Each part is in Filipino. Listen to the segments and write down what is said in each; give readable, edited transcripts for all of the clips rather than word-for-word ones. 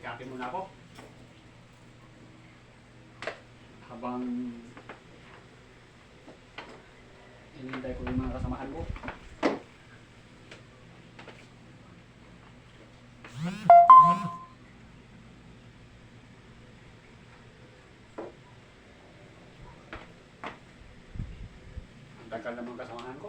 Kape muna ako. Habang hinihintay ko yung mga kasamahan ko. Ang tagal na mga kasamahan ko.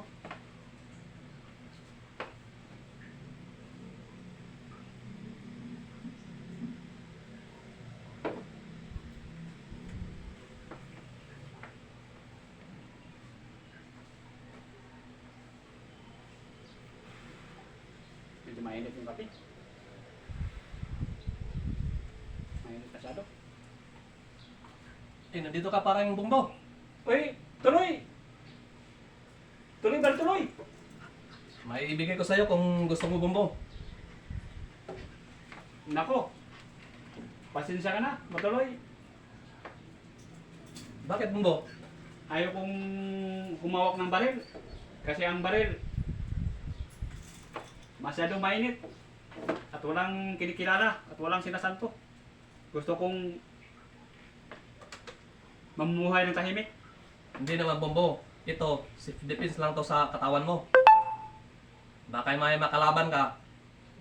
Medyo mainit yung kape. Mainit masyado. Eh, nandito ka parang bumbo. Uy, tuloy! Tuloy ba tuloy? May ibigay ko sa'yo kung gusto mo bumbo. Nako. Pasensya ka na, matuloy. Bakit bumbo? Ayaw kong humawak ng baril. Kasi ang baril masyadong mainit. At walang kinikilala at walang sinasanto. Gusto kong mamumuhay ng tahimik. Hindi naman bumbo. Ito, self-defense lang to sa katawan mo. Baka may makalaban ka.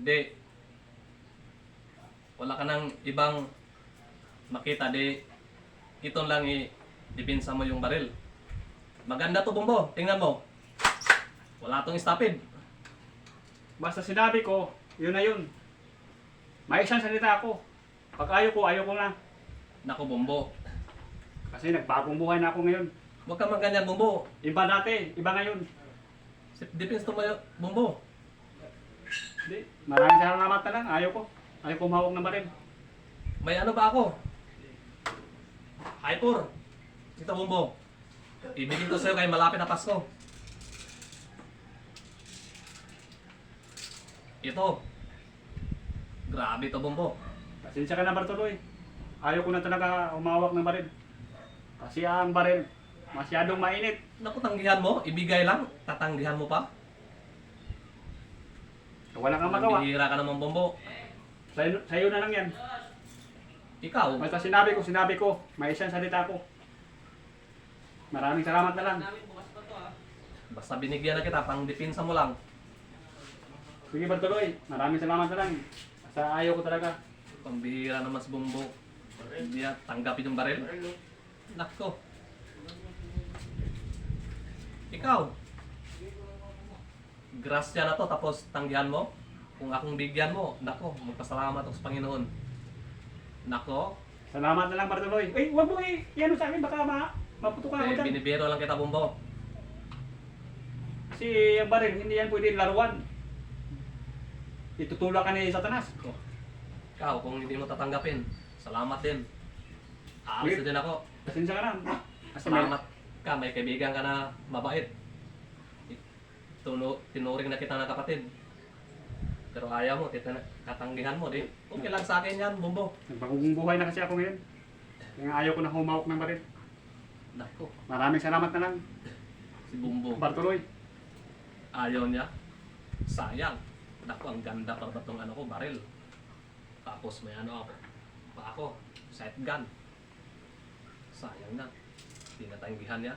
Di. Wala ka nang ibang makita. Di. Ito lang i-depensa mo yung baril. Maganda to bumbo. Tingnan mo. Wala tong stopid. Basta sinabi ko, yun na yun. May isang salita ako. Pag ayaw ko na. Naku bumbo. Kasi nagbagong buhay na ako ngayon. Huwag ka magganyan bumbo. Iba dati, iba ngayon. Self-defense to mo bumbo. Hindi. Maraming salamat na lang. Ayaw ko humawak ng baril. May ano ba ako? Hyper. Ito bumbo. Ibigin ko sa'yo kay malapit na Pasko. Ito. Grabe to bumbo. Pasensya ka na Bartoloy. Ayaw ko na talaga humawak ng baril. Kasi ang baril, masyadong mainit. Naku, tanggihan mo. Ibigay lang. Tatanggihan mo pa. Wala kang magawa. Bihira ka naman bumbo. Sa'yo na lang yan. Ikaw. Basta sinabi ko, may isang salita ko. Maraming salamat na lang. Basta binigyan na kita. Pang depensa mo lang. Sige Bartoloy, maraming salamat na lang. Basta ayaw ko talaga. Pambihira naman sa bumbo. Hindi yan. Tanggapin yung baril. Nako. Ikaw. Grasya na to tapos tanggihan mo. Kung akong bigyan mo, nako, magpasalamat ako sa Panginoon. Nako, Salamat na lang Bartoloy. Uy, huwag mo i-ano sa akin, baka maputo ka ako dyan. binibiro lang kita bumbo. Kasi ang baril, hindi yan pwede laruan. Itutulak ka ni Satanas. Oh. Ikaw, kung hindi mo tatanggapin, salamat din. Aalis na din ako. Pasensya ka na. Kasi may, Salamat ka, may kaibigan ka na mabait. Tinuring na kita na kapatid. Pero ayaw mo, katanggihan mo, di. Okay lang sa akin yan, bumbo. nagbagong buhay na kasi ako ngayon. Kaya ayaw ko na humawak ng baril. Nako, Maraming salamat na lang, si bumbo. Bartoloy. Ayaw niya. Sayang. Naku, ang ganda pa ba itong ano ko, baril. Tapos may ano ako. Pa ako, sight gun. Sayang na. Tinatanggihan niya.